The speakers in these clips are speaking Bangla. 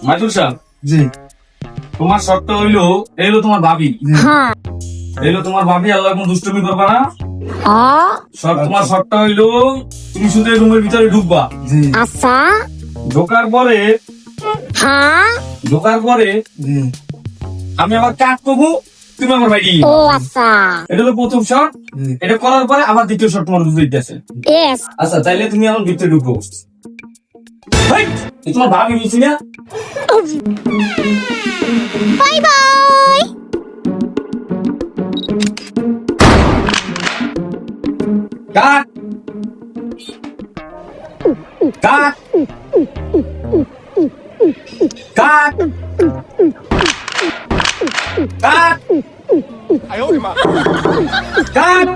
মাইদুল সাহেব, জি তোমার শর্ত হইলো এইলো তোমার ভাবি, হ্যাঁ এইলো তোমার ভাবি, আল্লাহ কোন দুষ্টুমি করবা না। হ্যাঁ তোমার শর্ত হইলো তুমি শুধু এই রুমের ভিতরে ঢুকবা। জি আচ্ছা ঢোকার পরে হ্যাঁ জি আমি আবার কাজ করবো, তুমি আমার ভাই ও আচ্ছা এটা হলো প্রথম শর্ট। জি এটা করার পরে আবার দ্বিতীয় শর্ট তোমার বুঝতে দিতেছে। ইয়েস আচ্ছা তাইলে তুমি আমার ভিতরে ঢুকবো। হেই, এ তোমার ভাবি বলছি না। বাই বাই কাট কাট কাট কাট কাট কাট কাট কাট কাট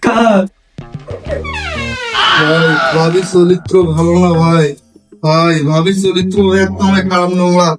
কাট ভাই ভাবির চরিত্র ভালো না ভাই, ভাই ভাবির চরিত্র একদম খারাপ নোংরা।